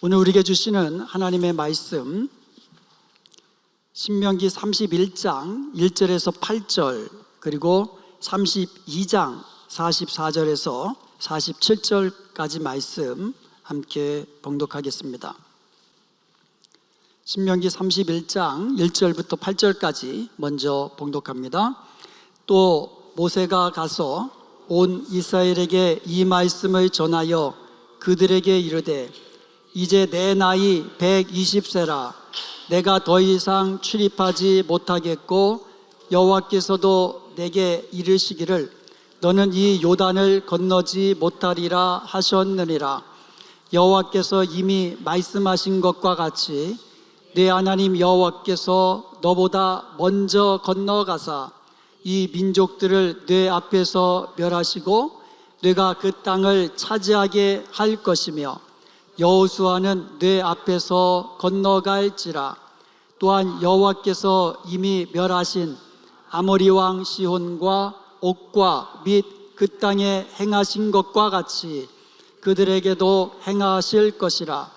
오늘 우리에게 주시는 하나님의 말씀, 신명기 31장 1절에서 8절, 그리고 32장 44절에서 47절까지 말씀 함께 봉독하겠습니다. 신명기 31장 1절부터 8절까지 먼저 봉독합니다. 또 모세가 가서 온 이스라엘에게 이 말씀을 전하여 그들에게 이르되, 이제 내 나이 120세라. 내가 더 이상 출입하지 못하겠고 여호와께서도 내게 이르시기를 너는 이 요단을 건너지 못하리라 하셨느니라. 여호와께서 이미 말씀하신 것과 같이 내 하나님 여호와께서 너보다 먼저 건너가사 이 민족들을 내 앞에서 멸하시고 내가 그 땅을 차지하게 할 것이며 여호수아는 내 앞에서 건너갈지라. 또한 여호와께서 이미 멸하신 아모리 왕 시혼과 옥과 및 그 땅에 행하신 것과 같이 그들에게도 행하실 것이라.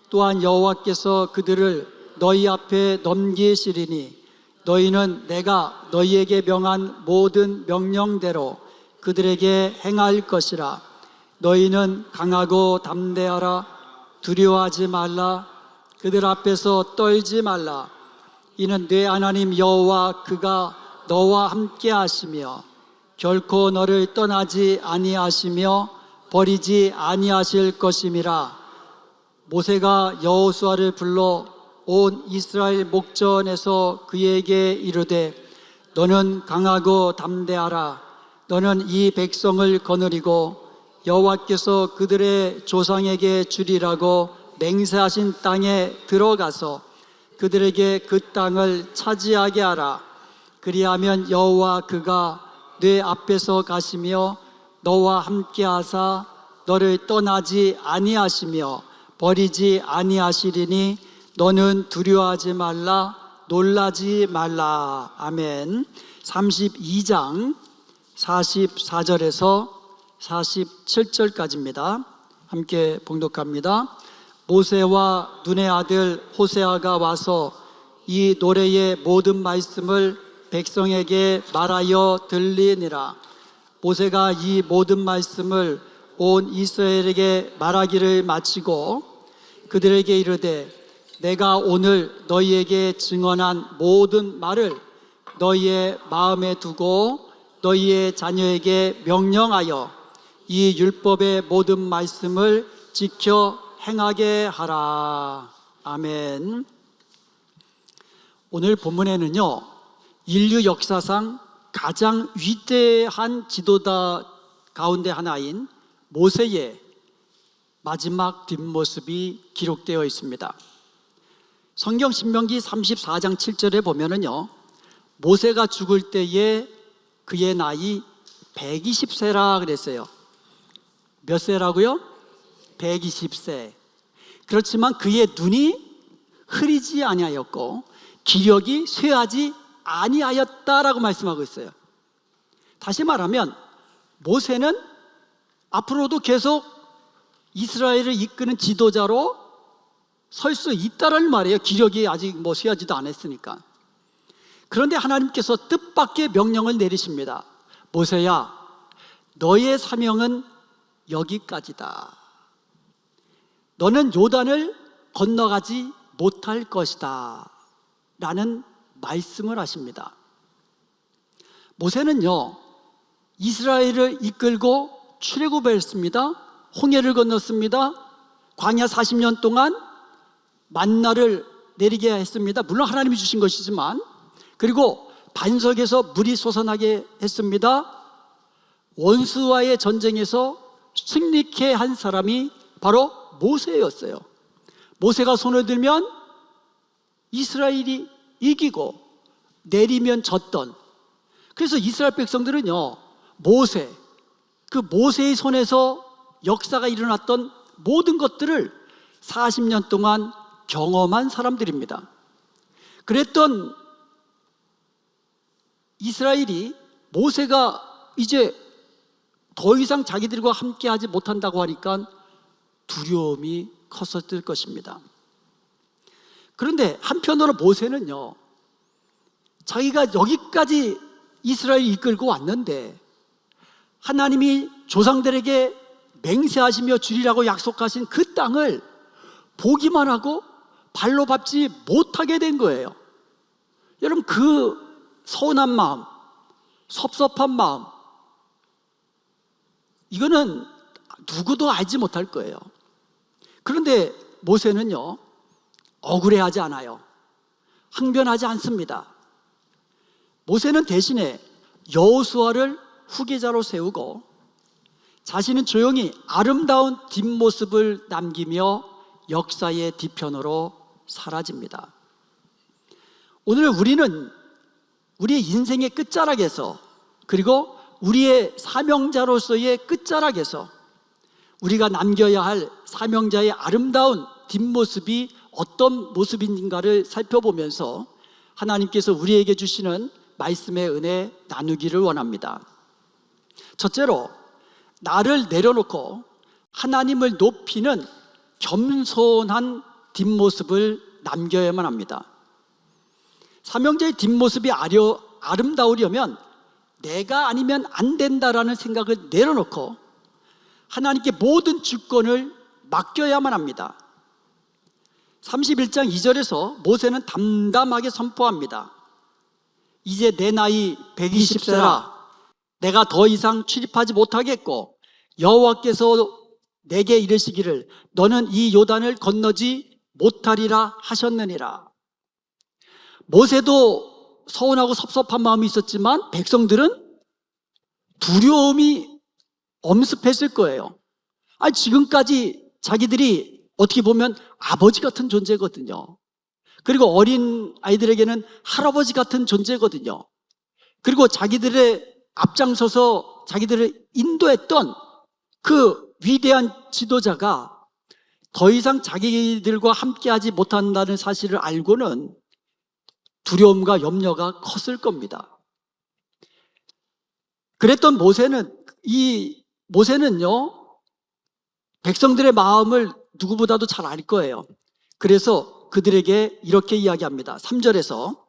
또한 여호와께서 그들을 너희 앞에 넘기시리니 너희는 내가 너희에게 명한 모든 명령대로 그들에게 행할 것이라. 너희는 강하고 담대하라. 두려워하지 말라. 그들 앞에서 떨지 말라. 이는 네 하나님 여호와 그가 너와 함께 하시며 결코 너를 떠나지 아니하시며 버리지 아니하실 것임이라. 모세가 여호수아를 불러 온 이스라엘 목전에서 그에게 이르되, 너는 강하고 담대하라. 너는 이 백성을 거느리고 여호와께서 그들의 조상에게 주리라고 맹세하신 땅에 들어가서 그들에게 그 땅을 차지하게 하라. 그리하면 여호와 그가 네 앞에서 가시며 너와 함께 하사 너를 떠나지 아니하시며 버리지 아니하시리니 너는 두려워하지 말라. 놀라지 말라. 아멘. 32장 44절에서 47절까지입니다. 함께 봉독합니다. 모세와 눈의 아들 호세아가 와서 이 노래의 모든 말씀을 백성에게 말하여 들리니라. 모세가 이 모든 말씀을 온 이스라엘에게 말하기를 마치고 그들에게 이르되, 내가 오늘 너희에게 증언한 모든 말을 너희의 마음에 두고 너희의 자녀에게 명령하여 이 율법의 모든 말씀을 지켜 행하게 하라. 아멘. 오늘 본문에는요, 인류 역사상 가장 위대한 지도자 가운데 하나인 모세의 마지막 뒷모습이 기록되어 있습니다. 성경 신명기 34장 7절에 보면은요, 모세가 죽을 때에 그의 나이 120세라 그랬어요. 몇 세라고요? 120세. 그렇지만 그의 눈이 흐리지 아니하였고 기력이 쇠하지 아니하였다라고 말씀하고 있어요. 다시 말하면 모세는 앞으로도 계속 이스라엘을 이끄는 지도자로 설 수 있다라는 말이에요. 기력이 아직 쇠하지도 않았으니까. 그런데 하나님께서 뜻밖의 명령을 내리십니다. 모세야, 너의 사명은 여기까지다. 너는 요단을 건너가지 못할 것이다 라는 말씀을 하십니다. 모세는요, 이스라엘을 이끌고 출애굽했습니다. 홍해를 건넜습니다. 광야 40년 동안 만나를 내리게 했습니다. 물론 하나님이 주신 것이지만, 그리고 반석에서 물이 솟아나게 했습니다. 원수와의 전쟁에서 승리케 한 사람이 바로 모세였어요. 모세가 손을 들면 이스라엘이 이기고 내리면 졌던, 그래서 이스라엘 백성들은요, 그 모세의 손에서 역사가 일어났던 모든 것들을 40년 동안 경험한 사람들입니다. 그랬던 이스라엘이 모세가 이제 더 이상 자기들과 함께하지 못한다고 하니까 두려움이 컸었을 것입니다. 그런데 한편으로 모세는요, 자기가 여기까지 이스라엘을 이끌고 왔는데 하나님이 조상들에게 맹세하시며 주리라고 약속하신 그 땅을 보기만 하고 발로 밟지 못하게 된 거예요. 여러분, 그 서운한 마음, 섭섭한 마음, 이거는 누구도 알지 못할 거예요. 그런데 모세는요, 억울해하지 않아요. 항변하지 않습니다. 모세는 대신에 여호수아를 후계자로 세우고 자신은 조용히 아름다운 뒷모습을 남기며 역사의 뒤편으로 사라집니다. 오늘 우리는 우리의 인생의 끝자락에서, 그리고 우리의 사명자로서의 끝자락에서 우리가 남겨야 할 사명자의 아름다운 뒷모습이 어떤 모습인가를 살펴보면서 하나님께서 우리에게 주시는 말씀의 은혜 나누기를 원합니다. 첫째로, 나를 내려놓고 하나님을 높이는 겸손한 뒷모습을 남겨야만 합니다. 사명자의 뒷모습이 아름다우려면 내가 아니면 안 된다라는 생각을 내려놓고 하나님께 모든 주권을 맡겨야만 합니다. 31장 2절에서 모세는 담담하게 선포합니다. 이제 내 나이 120세라 내가 더 이상 출입하지 못하겠고 여호와께서 내게 이르시기를 너는 이 요단을 건너지 못하리라 하셨느니라. 모세도 서운하고 섭섭한 마음이 있었지만 백성들은 두려움이 엄습했을 거예요. 지금까지 자기들이 어떻게 보면 아버지 같은 존재거든요. 그리고 어린 아이들에게는 할아버지 같은 존재거든요. 그리고 자기들의 앞장서서 자기들을 인도했던 그 위대한 지도자가 더 이상 자기들과 함께하지 못한다는 사실을 알고는 두려움과 염려가 컸을 겁니다. 그랬던 모세는요, 백성들의 마음을 누구보다도 잘 알 거예요. 그래서 그들에게 이렇게 이야기합니다. 3절에서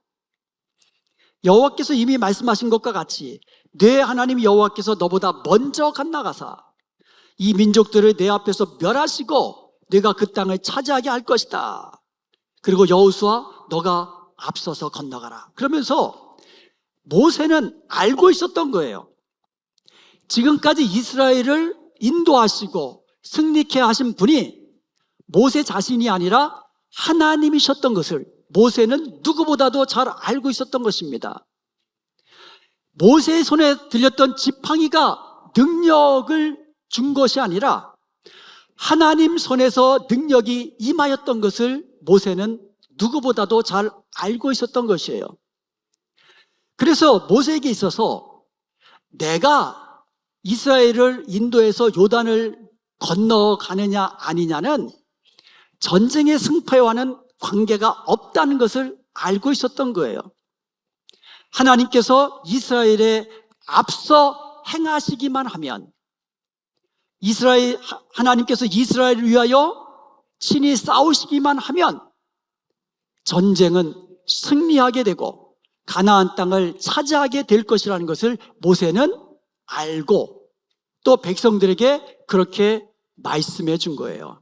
여호와께서 이미 말씀하신 것과 같이 내 하나님 여호와께서 너보다 먼저 건너가사 이 민족들을 내 앞에서 멸하시고 내가 그 땅을 차지하게 할 것이다. 그리고 여호수아 너가 앞서서 건너가라. 그러면서 모세는 알고 있었던 거예요. 지금까지 이스라엘을 인도하시고 승리케 하신 분이 모세 자신이 아니라 하나님이셨던 것을 모세는 누구보다도 잘 알고 있었던 것입니다. 모세의 손에 들렸던 지팡이가 능력을 준 것이 아니라 하나님 손에서 능력이 임하였던 것을 모세는 누구보다도 잘 알고 있었던 것이에요. 그래서 모세에게 있어서 내가 이스라엘을 인도해서 요단을 건너가느냐 아니냐는 전쟁의 승패와는 관계가 없다는 것을 알고 있었던 거예요. 하나님께서 이스라엘에 앞서 행하시기만 하면, 하나님께서 이스라엘을 위하여 친히 싸우시기만 하면 전쟁은 승리하게 되고 가나안 땅을 차지하게 될 것이라는 것을 모세는 알고 또 백성들에게 그렇게 말씀해 준 거예요.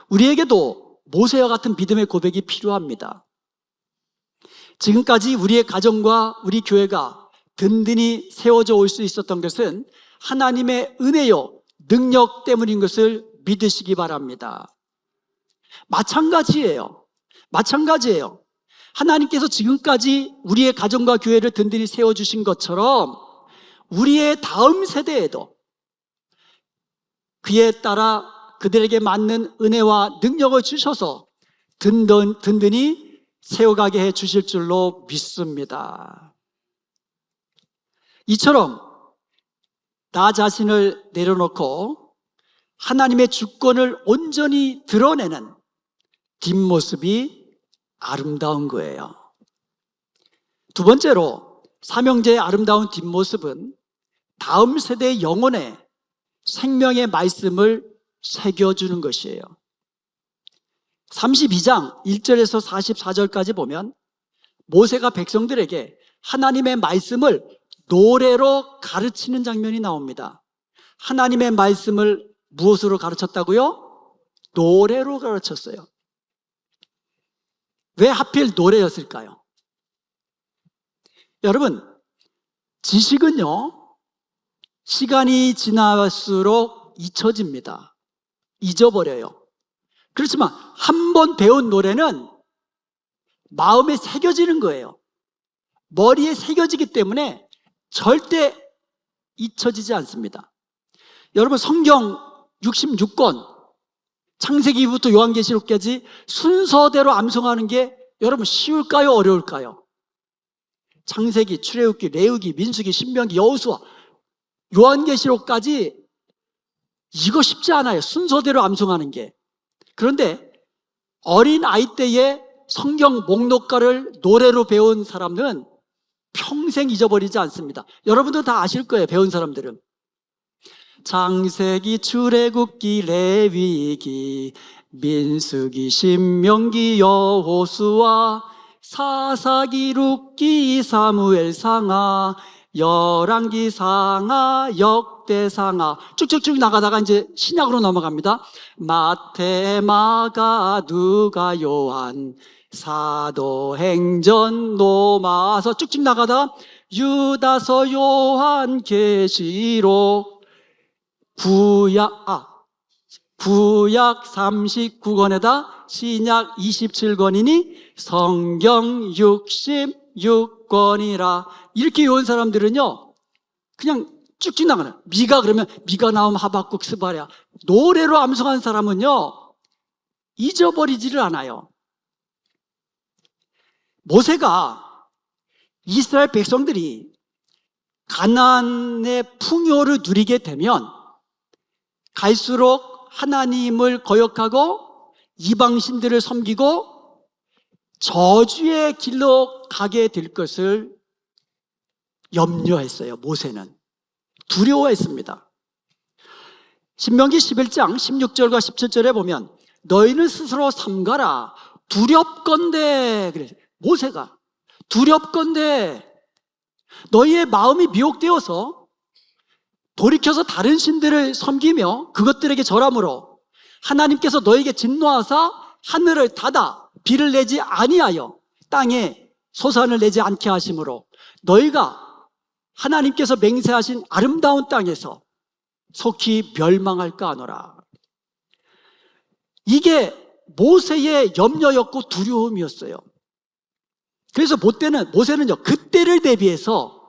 우리에게도 모세와 같은 믿음의 고백이 필요합니다. 지금까지 우리의 가정과 우리 교회가 든든히 세워져 올 수 있었던 것은 하나님의 은혜요, 능력 때문인 것을 믿으시기 바랍니다. 마찬가지예요. 하나님께서 지금까지 우리의 가정과 교회를 든든히 세워주신 것처럼 우리의 다음 세대에도 그에 따라 그들에게 맞는 은혜와 능력을 주셔서 든든히 세워가게 해 주실 줄로 믿습니다. 이처럼 나 자신을 내려놓고 하나님의 주권을 온전히 드러내는 뒷모습이 아름다운 거예요. 두 번째로 사명자의 아름다운 뒷모습은 다음 세대의 영혼에 생명의 말씀을 새겨주는 것이에요. 32장 1절에서 44절까지 보면 모세가 백성들에게 하나님의 말씀을 노래로 가르치는 장면이 나옵니다. 하나님의 말씀을 무엇으로 가르쳤다고요? 노래로 가르쳤어요. 왜 하필 노래였을까요? 여러분, 지식은요, 시간이 지날수록 잊혀집니다. 잊어버려요. 그렇지만 한 번 배운 노래는 마음에 새겨지는 거예요. 머리에 새겨지기 때문에 절대 잊혀지지 않습니다. 여러분, 성경 66권 창세기부터 요한계시록까지 순서대로 암송하는 게 여러분 쉬울까요? 어려울까요? 창세기, 출애굽기, 레위기, 민수기, 신명기, 여호수아, 요한계시록까지 이거 쉽지 않아요. 순서대로 암송하는 게. 그런데 어린 아이 때에 성경 목록가를 노래로 배운 사람은 평생 잊어버리지 않습니다. 여러분도 다 아실 거예요. 배운 사람들은. 창세기, 출애굽기, 레위기, 민수기, 신명기, 여호수아, 사사기, 룻기, 사무엘상하, 열왕기상하, 역대상하, 쭉쭉쭉 나가다가 이제 신약으로 넘어갑니다. 마태, 마가, 누가, 요한, 사도행전, 로마서 쭉쭉 나가다가 유다서, 요한, 계시록, 구약 39권에다 신약 27권이니 성경 66권이라. 이렇게 외운 사람들은요 그냥 쭉쭉 나가는, 미가 그러면 미가 나오면 하박국, 스바랴, 노래로 암송한 사람은요 잊어버리지를 않아요. 모세가 이스라엘 백성들이 가나안의 풍요를 누리게 되면 갈수록 하나님을 거역하고 이방신들을 섬기고 저주의 길로 가게 될 것을 염려했어요. 모세는 두려워했습니다. 신명기 11장 16절과 17절에 보면 너희는 스스로 삼가라 두렵건대, 그래서 모세가 두렵건대 너희의 마음이 미혹되어서 돌이켜서 다른 신들을 섬기며 그것들에게 절함으로 하나님께서 너희에게 진노하사 하늘을 닫아 비를 내지 아니하여 땅에 소산을 내지 않게 하심으로 너희가 하나님께서 맹세하신 아름다운 땅에서 속히 멸망할까 하노라. 이게 모세의 염려였고 두려움이었어요. 그래서 모세는요 그때를 대비해서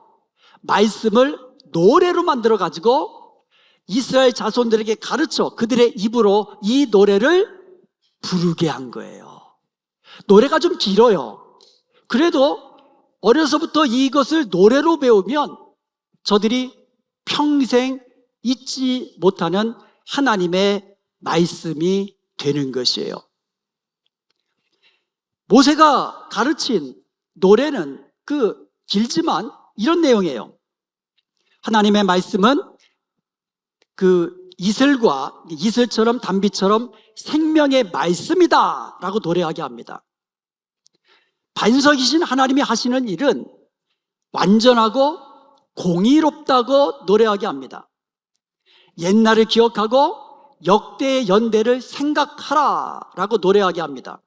말씀을 노래로 만들어 가지고 이스라엘 자손들에게 가르쳐 그들의 입으로 이 노래를 부르게 한 거예요. 노래가 좀 길어요. 그래도 어려서부터 이것을 노래로 배우면 저들이 평생 잊지 못하는 하나님의 말씀이 되는 것이에요. 모세가 가르친 노래는 길지만 이런 내용이에요. 하나님의 말씀은 이슬처럼 단비처럼 생명의 말씀이다 라고 노래하게 합니다. 반석이신 하나님이 하시는 일은 완전하고 공의롭다고 노래하게 합니다. 옛날을 기억하고 역대의 연대를 생각하라 라고 노래하게 합니다.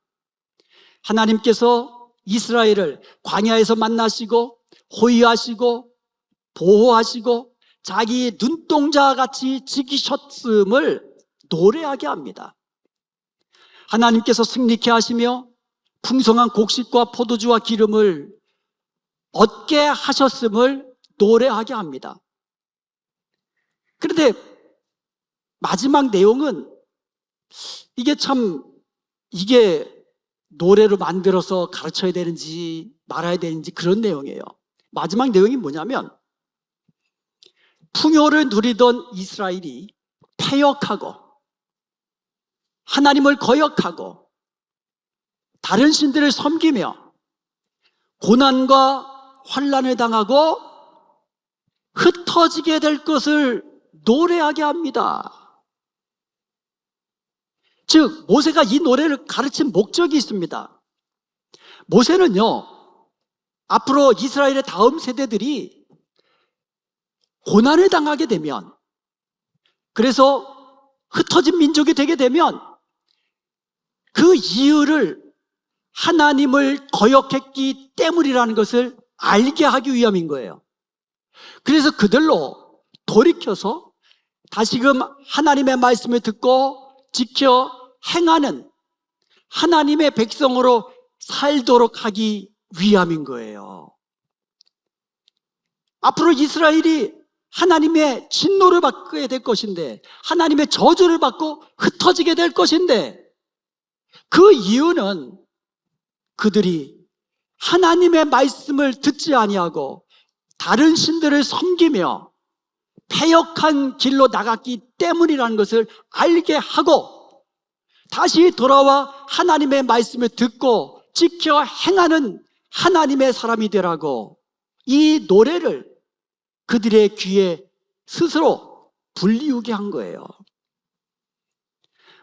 하나님께서 이스라엘을 광야에서 만나시고 호위하시고 보호하시고 자기 눈동자 같이 지키셨음을 노래하게 합니다. 하나님께서 승리케 하시며 풍성한 곡식과 포도주와 기름을 얻게 하셨음을 노래하게 합니다. 그런데 마지막 내용은 이게 노래로 만들어서 가르쳐야 되는지 말아야 되는지 그런 내용이에요. 마지막 내용이 뭐냐면 풍요를 누리던 이스라엘이 패역하고 하나님을 거역하고 다른 신들을 섬기며 고난과 환난을 당하고 흩어지게 될 것을 노래하게 합니다. 즉 모세가 이 노래를 가르친 목적이 있습니다. 모세는요, 앞으로 이스라엘의 다음 세대들이 고난을 당하게 되면, 그래서 흩어진 민족이 되게 되면 그 이유를 하나님을 거역했기 때문이라는 것을 알게 하기 위함인 거예요. 그래서 그들로 돌이켜서 다시금 하나님의 말씀을 듣고 지켜 행하는 하나님의 백성으로 살도록 하기 위함인 거예요. 앞으로 이스라엘이 하나님의 진노를 받게 될 것인데, 하나님의 저주를 받고 흩어지게 될 것인데, 그 이유는 그들이 하나님의 말씀을 듣지 아니하고 다른 신들을 섬기며 패역한 길로 나갔기 때문이라는 것을 알게 하고 다시 돌아와 하나님의 말씀을 듣고 지켜 행하는 하나님의 사람이 되라고 이 노래를 그들의 귀에 스스로 불리우게 한 거예요.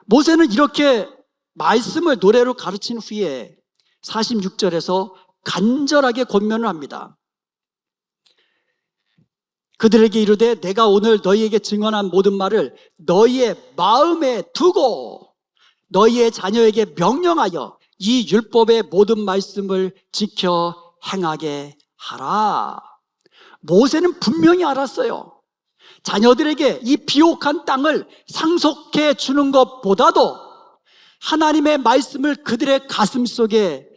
모세는 이렇게 말씀을 노래로 가르친 후에 46절에서 간절하게 권면을 합니다. 그들에게 이르되 내가 오늘 너희에게 증언한 모든 말을 너희의 마음에 두고 너희의 자녀에게 명령하여 이 율법의 모든 말씀을 지켜 행하게 하라. 모세는 분명히 알았어요. 자녀들에게 이 비옥한 땅을 상속해 주는 것보다도 하나님의 말씀을 그들의 가슴 속에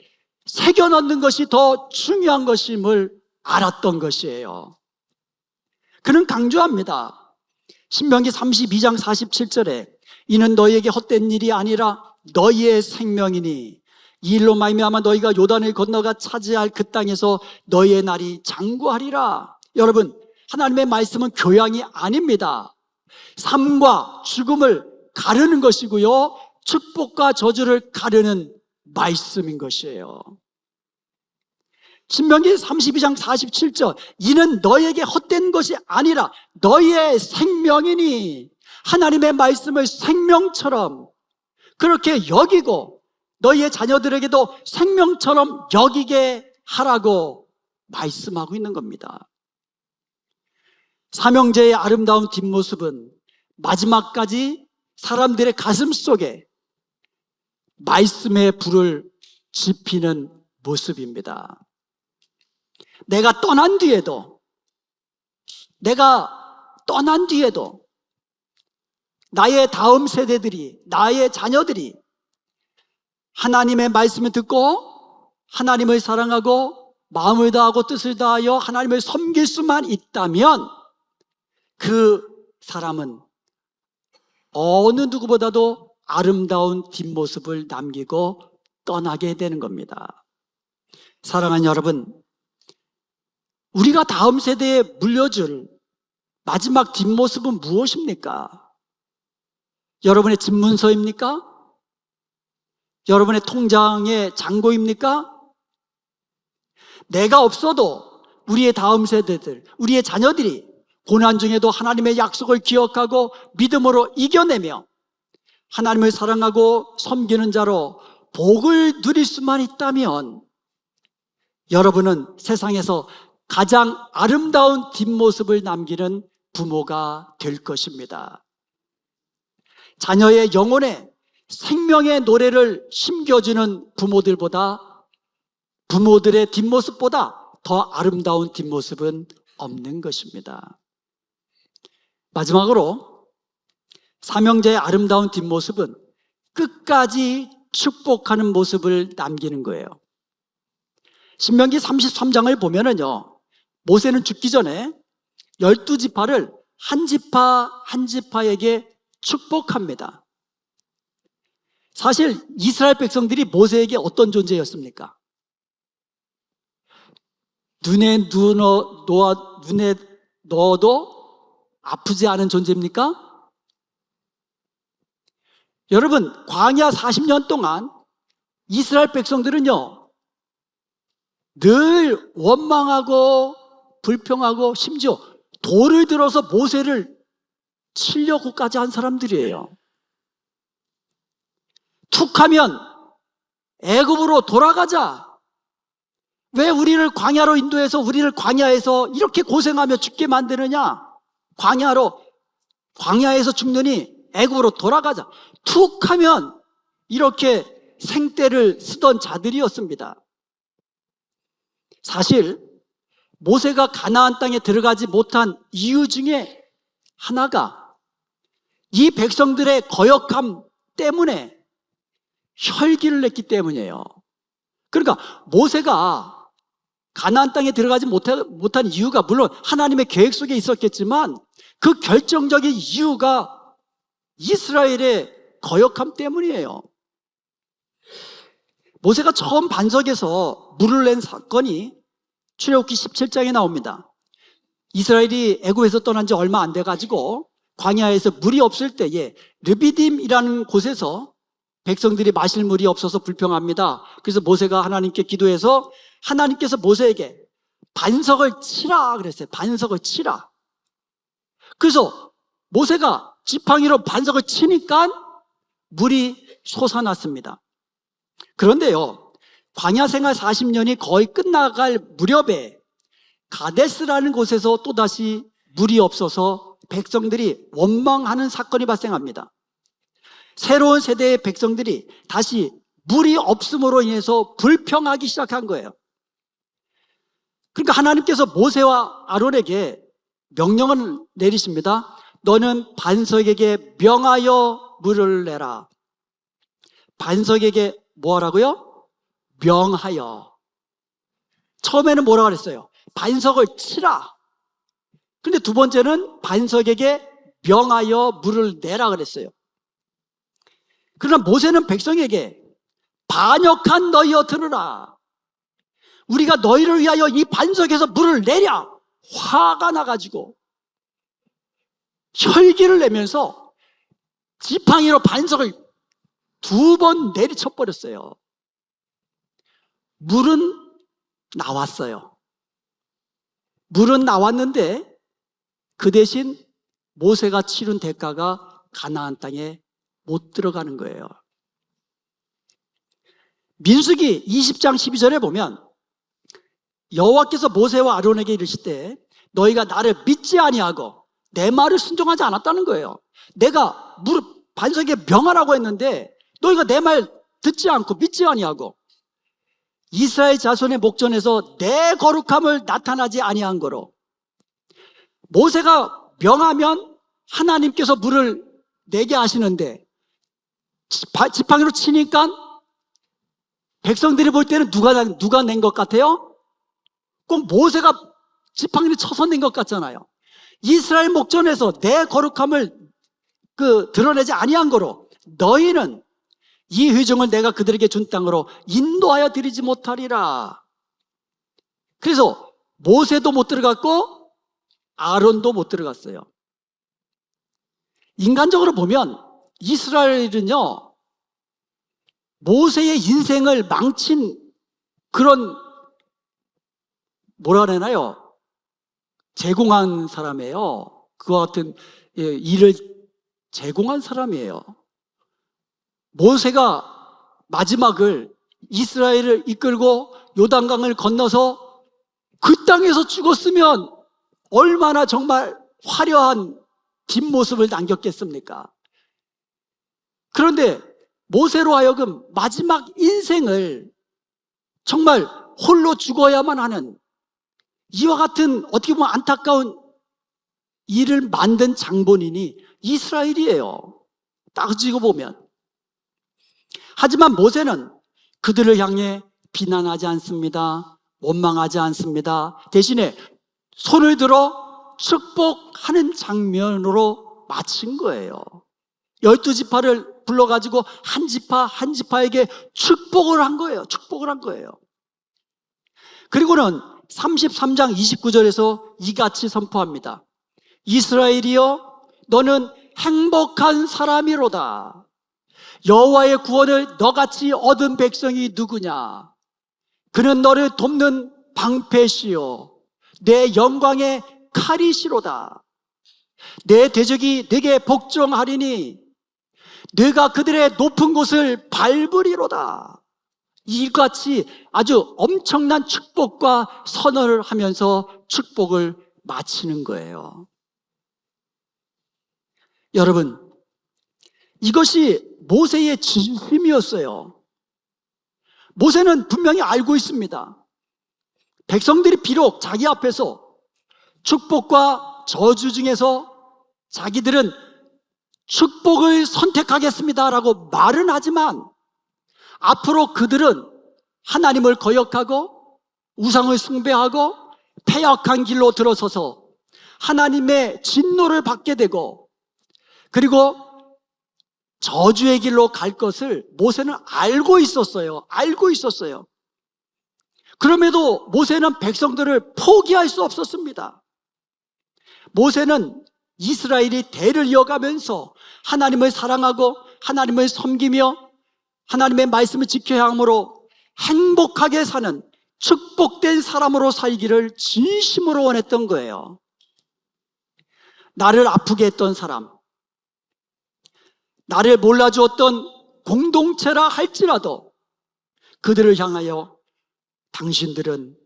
새겨 넣는 것이 더 중요한 것임을 알았던 것이에요. 그는 강조합니다. 신명기 32장 47절에 이는 너희에게 헛된 일이 아니라 너희의 생명이니 이 일로 말미암아 너희가 요단을 건너가 차지할 그 땅에서 너희의 날이 장구하리라. 여러분, 하나님의 말씀은 교양이 아닙니다. 삶과 죽음을 가르는 것이고요, 축복과 저주를 가르는 말씀인 것이에요. 신명기 32장 47절 이는 너희에게 헛된 것이 아니라 너희의 생명이니, 하나님의 말씀을 생명처럼 그렇게 여기고 너희의 자녀들에게도 생명처럼 여기게 하라고 말씀하고 있는 겁니다. 삼형제의 아름다운 뒷모습은 마지막까지 사람들의 가슴 속에 말씀의 불을 지피는 모습입니다. 내가 떠난 뒤에도 나의 다음 세대들이, 나의 자녀들이 하나님의 말씀을 듣고 하나님을 사랑하고 마음을 다하고 뜻을 다하여 하나님을 섬길 수만 있다면 그 사람은 어느 누구보다도 아름다운 뒷모습을 남기고 떠나게 되는 겁니다. 사랑하는 여러분, 우리가 다음 세대에 물려줄 마지막 뒷모습은 무엇입니까? 여러분의 집문서입니까? 여러분의 통장의 잔고입니까? 내가 없어도 우리의 다음 세대들, 우리의 자녀들이 고난 중에도 하나님의 약속을 기억하고 믿음으로 이겨내며 하나님을 사랑하고 섬기는 자로 복을 누릴 수만 있다면 여러분은 세상에서 가장 아름다운 뒷모습을 남기는 부모가 될 것입니다. 자녀의 영혼에 생명의 노래를 심겨주는 부모들의 뒷모습보다 더 아름다운 뒷모습은 없는 것입니다. 마지막으로 삼형제의 아름다운 뒷모습은 끝까지 축복하는 모습을 남기는 거예요. 신명기 33장을 보면은요, 모세는 죽기 전에 12지파를 한 지파 한 지파에게 축복합니다. 사실 이스라엘 백성들이 모세에게 어떤 존재였습니까? 눈에 넣어도 아프지 않은 존재입니까? 여러분, 광야 40년 동안 이스라엘 백성들은요, 늘 원망하고 불평하고 심지어 돌을 들어서 모세를 치려고까지 한 사람들이에요. 툭하면 애굽으로 돌아가자. 왜 우리를 광야로 인도해서 우리를 광야에서 이렇게 고생하며 죽게 만드느냐? 광야에서 죽느니 애굽으로 돌아가자. 툭하면 이렇게 생떼를 쓰던 자들이었습니다. 사실 모세가 가나안 땅에 들어가지 못한 이유 중에 하나가 이 백성들의 거역함 때문에 혈기를 냈기 때문이에요. 그러니까 모세가 가나안 땅에 들어가지 못한 이유가 물론 하나님의 계획 속에 있었겠지만 그 결정적인 이유가 이스라엘의 거역함 때문이에요. 모세가 처음 반석에서 물을 낸 사건이 출애굽기 17장에 나옵니다. 이스라엘이 애굽에서 떠난 지 얼마 안 돼가지고 광야에서 물이 없을 때에 르비딤이라는 곳에서 백성들이 마실 물이 없어서 불평합니다. 그래서 모세가 하나님께 기도해서 하나님께서 모세에게 반석을 치라 그랬어요. 반석을 치라. 그래서 모세가 지팡이로 반석을 치니까 물이 솟아났습니다. 그런데요, 광야 생활 40년이 거의 끝나갈 무렵에 가데스라는 곳에서 또다시 물이 없어서 백성들이 원망하는 사건이 발생합니다. 새로운 세대의 백성들이 다시 물이 없음으로 인해서 불평하기 시작한 거예요. 그러니까 하나님께서 모세와 아론에게 명령을 내리십니다. 너는 반석에게 명하여 물을 내라. 반석에게 뭐 하라고요? 명하여. 처음에는 뭐라고 그랬어요? 반석을 치라. 근데 두 번째는 반석에게 명하여 물을 내라 그랬어요. 그러나 모세는 백성에게 반역한 너희여 들으라. 우리가 너희를 위하여 이 반석에서 물을 내랴. 화가 나가지고 혈기를 내면서 지팡이로 반석을 2번 내리쳐버렸어요. 물은 나왔어요. 물은 나왔는데 그 대신 모세가 치른 대가가 가나안 땅에 못 들어가는 거예요. 민수기 20장 12절에 보면 여호와께서 모세와 아론에게 이르시되 너희가 나를 믿지 아니하고 내 말을 순종하지 않았다는 거예요. 내가 반석에 명하라고 했는데 너희가 내 말 듣지 않고 믿지 아니하고 이스라엘 자손의 목전에서 내 거룩함을 나타나지 아니한 거로. 모세가 명하면 하나님께서 물을 내게 하시는데 지팡이로 치니까 백성들이 볼 때는 누가 낸 것 같아요? 꼭 모세가 지팡이를 쳐서 낸 것 같잖아요. 이스라엘 목전에서 내 거룩함을 드러내지 아니한 거로 너희는 이 회중을 내가 그들에게 준 땅으로 인도하여 드리지 못하리라. 그래서 모세도 못 들어갔고 아론도 못 들어갔어요. 인간적으로 보면 이스라엘은요, 모세의 인생을 망친 그런 뭐라 그러나요? 제공한 사람이에요. 그와 같은 일을 제공한 사람이에요. 모세가 마지막을 이스라엘을 이끌고 요단강을 건너서 그 땅에서 죽었으면 얼마나 정말 화려한 뒷모습을 남겼겠습니까? 그런데 모세로 하여금 마지막 인생을 정말 홀로 죽어야만 하는 이와 같은 어떻게 보면 안타까운 일을 만든 장본인이 이스라엘이에요. 따지고 보면. 하지만 모세는 그들을 향해 비난하지 않습니다. 원망하지 않습니다. 대신에 손을 들어 축복하는 장면으로 마친 거예요. 12지파를 불러가지고 한 지파 한 지파에게 축복을 한 거예요. 축복을 한 거예요. 그리고는 33장 29절에서 이같이 선포합니다. 이스라엘이여 너는 행복한 사람이로다. 여호와의 구원을 너같이 얻은 백성이 누구냐? 그는 너를 돕는 방패시요 내 영광의 칼이시로다. 내 대적이 네게 복종하리니 내가 그들의 높은 곳을 밟으리로다. 이같이 아주 엄청난 축복과 선언을 하면서 축복을 마치는 거예요. 여러분, 이것이 모세의 진심이었어요. 모세는 분명히 알고 있습니다. 백성들이 비록 자기 앞에서 축복과 저주 중에서 자기들은 축복을 선택하겠습니다라고 말은 하지만 앞으로 그들은 하나님을 거역하고 우상을 숭배하고 패역한 길로 들어서서 하나님의 진노를 받게 되고 그리고 저주의 길로 갈 것을 모세는 알고 있었어요. 알고 있었어요. 그럼에도 모세는 백성들을 포기할 수 없었습니다. 모세는 이스라엘이 대를 이어가면서 하나님을 사랑하고 하나님을 섬기며 하나님의 말씀을 지켜야 하므로 행복하게 사는 축복된 사람으로 살기를 진심으로 원했던 거예요. 나를 아프게 했던 사람, 나를 몰라주었던 공동체라 할지라도 그들을 향하여 당신들은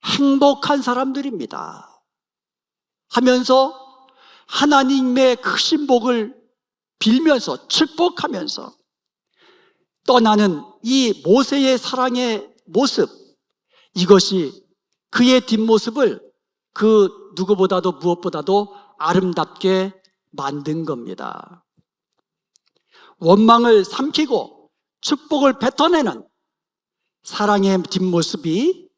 행복한 사람들입니다 하면서 하나님의 크신 복을 빌면서 축복하면서 떠나는 이 모세의 사랑의 모습, 이것이 그의 뒷모습을 그 누구보다도 무엇보다도 아름답게 만든 겁니다. 원망을 삼키고 축복을 뱉어내는 사랑의 뒷모습이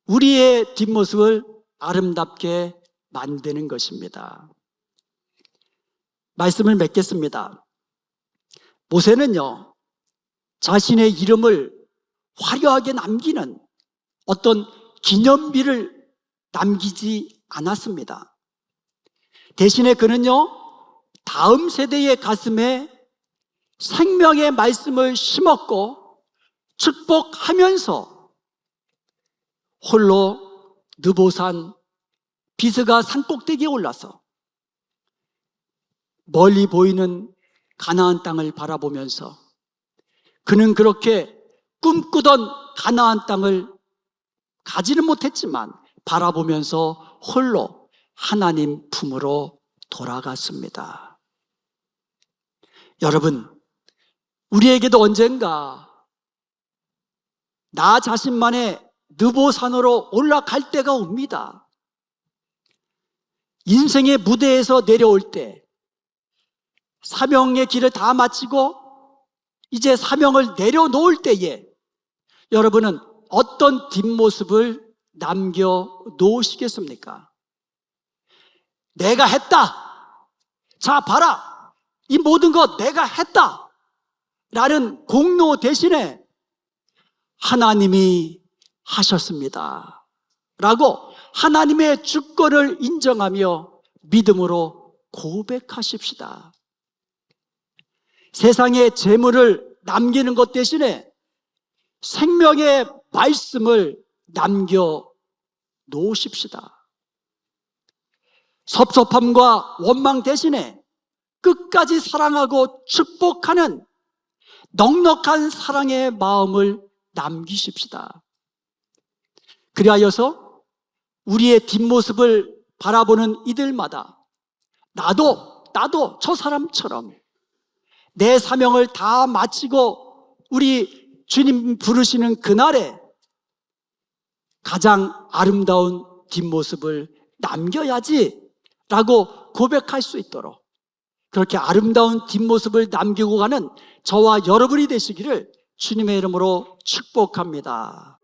우리의 뒷모습을 아름답게 만드는 것입니다. 말씀을 맺겠습니다. 모세는요, 자신의 이름을 화려하게 남기는 어떤 기념비를 남기지 않았습니다. 대신에 그는요, 다음 세대의 가슴에 생명의 말씀을 심었고 축복하면서 홀로 느보산 비스가 산꼭대기에 올라서 멀리 보이는 가나안 땅을 바라보면서 그는 그렇게 꿈꾸던 가나안 땅을 가지는 못했지만 바라보면서 홀로 하나님 품으로 돌아갔습니다. 여러분, 우리에게도 언젠가 나 자신만의 느보산으로 올라갈 때가 옵니다. 인생의 무대에서 내려올 때 사명의 길을 다 마치고 이제 사명을 내려놓을 때에 여러분은 어떤 뒷모습을 남겨놓으시겠습니까? 내가 했다. 자, 봐라. 이 모든 것 내가 했다. 라는 공로 대신에 하나님이 하셨습니다. 라고 하나님의 주권을 인정하며 믿음으로 고백하십시다. 세상에 재물을 남기는 것 대신에 생명의 말씀을 남겨 놓으십시다. 섭섭함과 원망 대신에 끝까지 사랑하고 축복하는 넉넉한 사랑의 마음을 남기십시다. 그리하여서 우리의 뒷모습을 바라보는 이들마다 나도 저 사람처럼 내 사명을 다 마치고 우리 주님 부르시는 그날에 가장 아름다운 뒷모습을 남겨야지 라고 고백할 수 있도록 그렇게 아름다운 뒷모습을 남기고 가는 저와 여러분이 되시기를 주님의 이름으로 축복합니다.